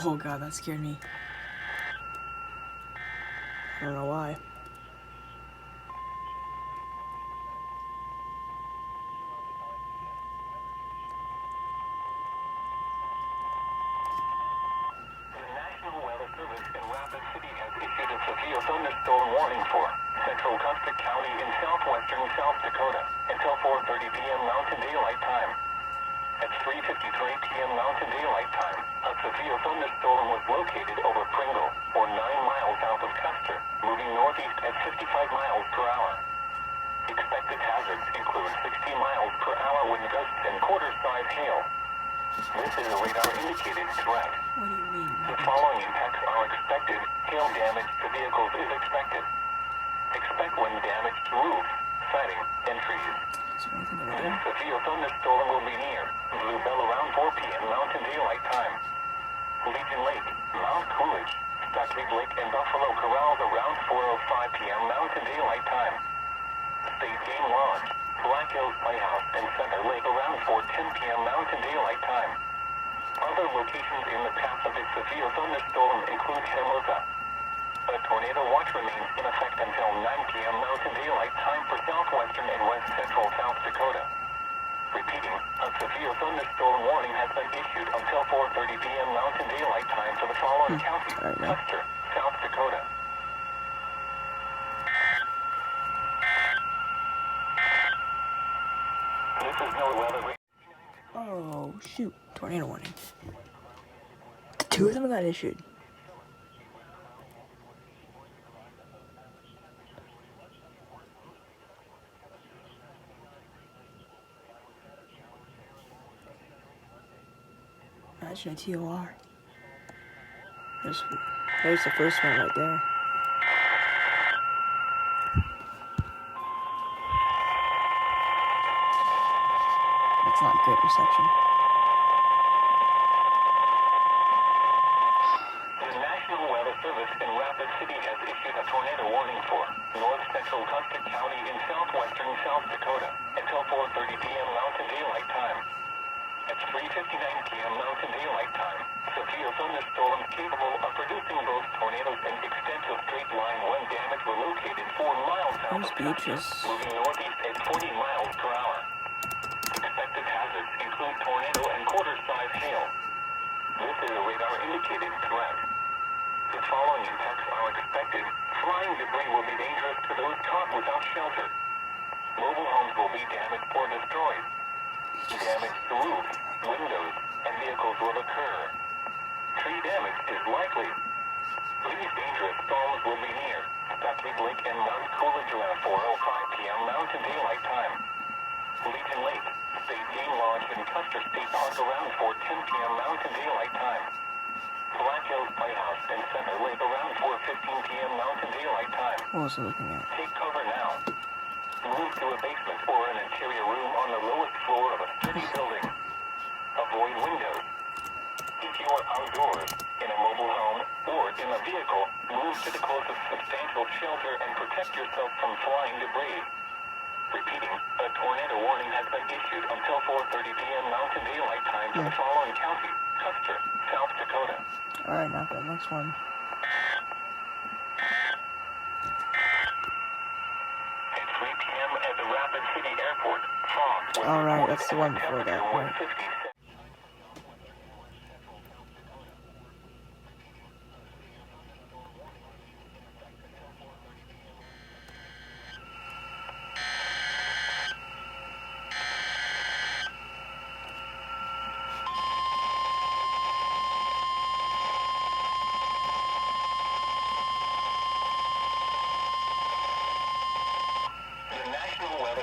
Oh god, that scared me. I don't know why. Thunderstorm warning for Central Custer County in southwestern South Dakota until 4:30 p.m. Mountain Daylight Time. At 3:53 p.m. Mountain Daylight Time, a severe thunderstorm was located over Pringle, or 9 miles south of Custer, moving northeast at 55 miles per hour. Expected hazards include 60 miles per hour wind gusts and quarter-size hail. This is a radar-indicated threat. What do you mean? The following impacts are expected. Hail damage to vehicles is expected. Expect wind damage to roofs, siding, and trees. This severe thunderstorm will be near Blue Bell around 4 p.m. Mountain Daylight Time. Legion Lake, Mount Coolidge, Stockade Lake, and Buffalo Corrals around 4:05 p.m. Mountain Daylight Time. State Game Lodge, Black Hills Playhouse, and Center Lake around 4:10 p.m. Mountain Daylight Time. Other locations in the path of this severe thunderstorm include Hehe. A tornado watch remains in effect until 9 p.m. Mountain Daylight Time for southwestern and west central South Dakota. Repeating, a severe thunderstorm warning has been issued until 4:30 p.m. Mountain Daylight Time for the following counties: Custer, South Dakota. This is no weather. Oh shoot! Tornado warning. 2 of them got issued. Imagine a TOR. There's the first one right there. That's not great reception. The National Weather Service in Rapid City has issued a tornado warning for north central Custer County in southwestern South Dakota until 4:30 p.m. Mountain Daylight Time. At 3:59 p.m. Mountain Daylight Time, severe thunderstorms capable of producing both tornadoes and extensive straight-line wind damage were located 4 miles south of Custer, moving northeast at 40 miles per hour. Expected hazards include tornado and quarter-size hail. This is a radar-indicated threat. The following impacts are expected. Flying debris will be dangerous to those caught without shelter. Mobile homes will be damaged or destroyed. Damage to roofs, windows, and vehicles will occur. Tree damage is likely. Least dangerous storms will be near Stockade Lake and Mount Coolidge around 4:05 p.m. Mountain Daylight Time. Legion Lake, State Game Lodge, and Custer State Park around 4:10 p.m. Mountain Daylight Time. Black Hills Playhouse and Center Lake around 4:15 p.m. Mountain Daylight Time. What was I looking at? Take cover now. Move to a basement or an interior room on the lowest floor of a sturdy building. Avoid windows. If you are outdoors, in a mobile home, or in a vehicle, move to the closest substantial shelter and protect yourself from flying debris. Repeating, a tornado warning has been issued until 4:30 p.m. Mountain Daylight Time for the following counties: Custer, South Dakota. Alright, now for the next one. At 3 p.m. at the Rapid City Airport, fog. Alright, that's the one before that. Right. 156.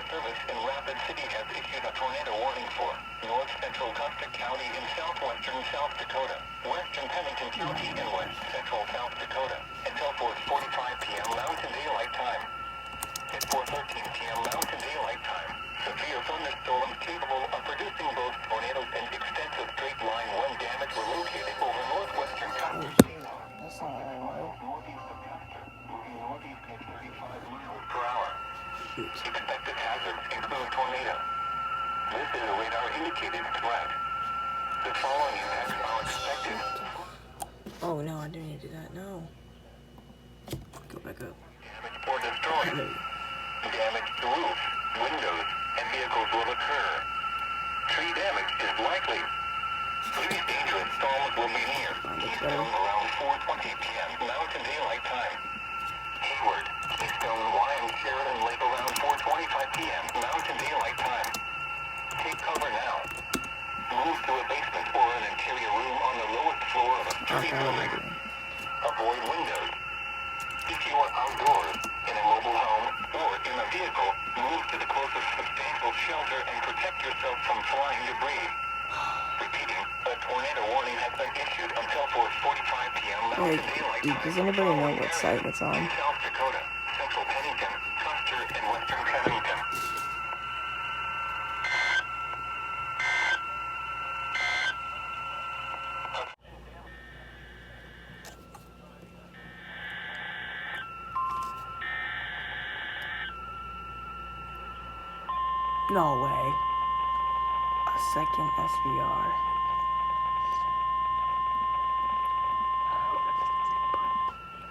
Service in Rapid City has issued a tornado warning for north central Custer County in southwestern South Dakota, western Pennington County, and west central South Dakota until 4:45 p.m. Mountain Daylight Time. At 4:13 p.m. Mountain Daylight Time, severe thunderstorms capable of producing both tornadoes and extensive straight-line wind damage were located over northwestern Custer. That's not right. Northeast of Custer, moving northeast at 35 miles per hour. Expected hazards include tornado. This is a radar-indicated threat. The following impacts are expected. Oh no, I didn't need to do that. No. Go back up. Damage or destroyed. Damage to roofs, windows, and vehicles will occur. Tree damage is likely. Three dangerous storms will be near. Keystone around 4:20 p.m. Mountain Daylight Time. Hayward, Keystone, Wyand, Sheridan Lake around 4:25 p.m. Mountain Daylight Time. Take cover now. Move to a basement or an interior room on the lowest floor of a sturdy building. Avoid windows. If you are outdoors, in a mobile home, or in a vehicle, move to the closest substantial shelter and protect yourself from flying debris. Repeating, a tornado warning has been issued until 4:45 p.m. Mountain Daylight Time. Does anybody know what site it's on? In South Dakota, Central Pennington, Custer, and Western Pennington. No way. A second SVR.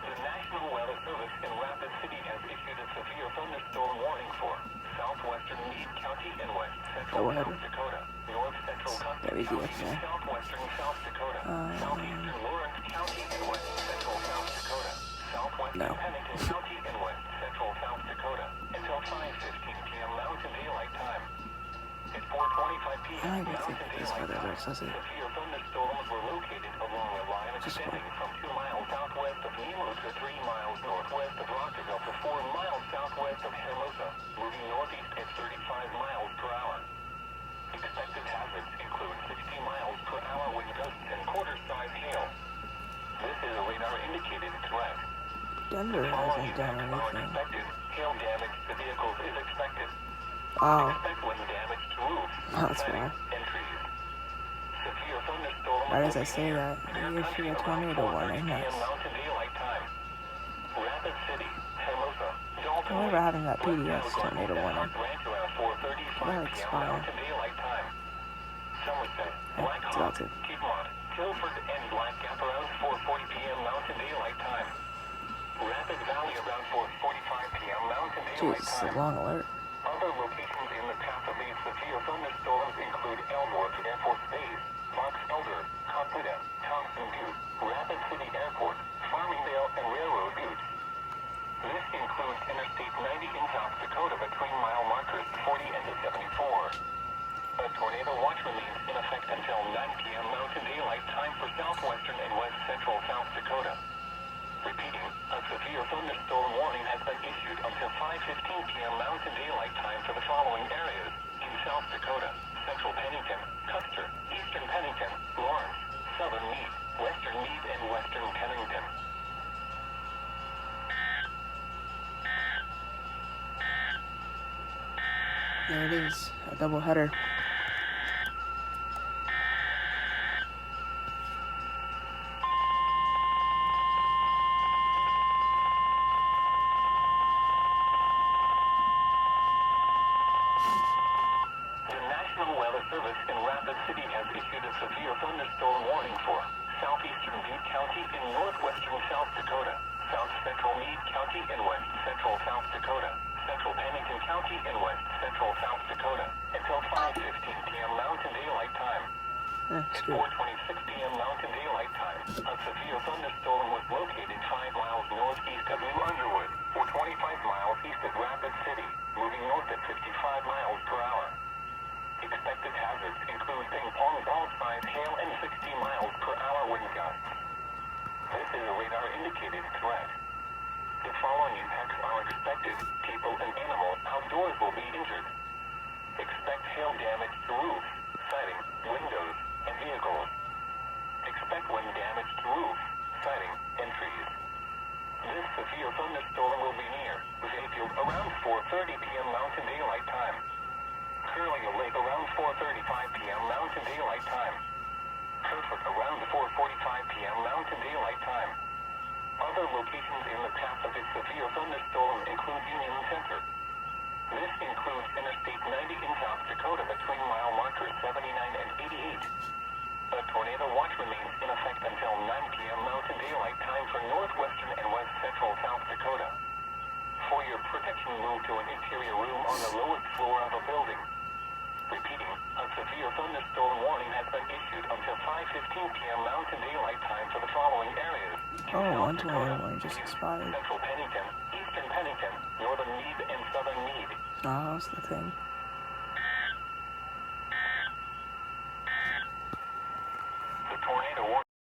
The National Weather Service in Rapid City has issued a severe thunderstorm warning for southwestern Meade County and west central South Dakota, north central Custer County, southwestern South Dakota, southeastern Lawrence County and west central South Dakota, southwestern Pennington County and west central South Dakota, until 5:15 p.m. Mountain Daylight Time. At 4:25 p.m. Mountain Daylight Time, severe thunderstorms were located along a line extending from 2 miles southwest of Nemo to 3 miles northwest of Rockville to 4 miles southwest of Hermosa, moving northeast at 35 miles per hour. Expected hazards include 60 miles per hour wind gusts and quarter-size hail. This is a radar-indicated threat. Denver hasn't done anything. Expected hail damage to vehicles is expected. Oh. Expect wind damage to roofs, That's siding, bad. and trees. Severe thunderstorms Why does will I be say near that? your You country issue a around tornado 4:30 warning. p.m. Nice. Mountain Daylight Time. Rapid City, Hermosa, Dalton, I remember having that West PDS Alabama, tornado and warning. Hart Ranch around 4:35 That'll p.m. expire. Mountain Daylight Time. Somerset, Black It's Hawk, about to. Piedmont, Guilford, and Black Gap around 4:40 p.m. Mountain Daylight Time. Rapid Valley around 4:45 p.m. Mountain Jeez, Daylight it's a Time. long alert. Other locations in the path of these severe thunderstorms include Elmwood Air Force Base, Marks Elder, Cotuta, Thompson Butte, Rapid City Airport, Farmingdale, and Railroad Butte. This includes Interstate 90 in South Dakota between mile markers 40 and 74. A tornado watch remains in effect until 9 p.m. Mountain Daylight Time for southwestern and west central South Dakota. Repeating, a severe thunderstorm warning has been issued until 5:15 p.m. Mountain Daylight Time for the following areas in South Dakota: Central Pennington, Custer, Eastern Pennington, Lawrence, Southern Meade, Western Meade, and Western Pennington. There it is. A double header. The National Weather Service in Rapid City has issued a severe thunderstorm warning for southeastern Butte County in northwestern South Dakota, south central Meade County in west central South Dakota, central Pennington County in west central South Dakota, until 5:15 p.m. Mountain Daylight Time. That's At good. 4:26 p.m. Mountain Daylight Time, a severe thunderstorm was located 5 miles northeast of New Underwood, or 25 miles east of Rapid City, moving north at 55 miles per hour. Expected hazards include ping-pong ball-sized hail and 60 miles per hour wind gusts. This is a radar-indicated threat. The following impacts are expected. People and animals outdoors will be injured. Expect hail damage to roofs, siding, windows, and vehicles. Expect wind damage to roofs, siding, and trees. This severe thunderstorm will be near Vayfield around 4:30 p.m. Mountain Daylight Time. Curlew Lake around 4:35 p.m. Mountain Daylight Time. Hereford around 4:45 p.m. Mountain Daylight Time. Other locations in the path of this severe thunderstorm include Union Center. This includes Interstate 90 in South Dakota between mile markers 79 and 88. A tornado tornado watch remains in effect until 9 p.m. Mountain Daylight Time for northwestern and west central South Dakota. For your protection, move to an interior room on the lowest floor of a building. Repeating, a severe thunderstorm warning has been issued until 5:15 p.m. Mountain Daylight Time for the following areas. Oh, 120 just expired. Central Pennington, Eastern Pennington, Northern Meade, and Southern Meade. Oh, that's the thing.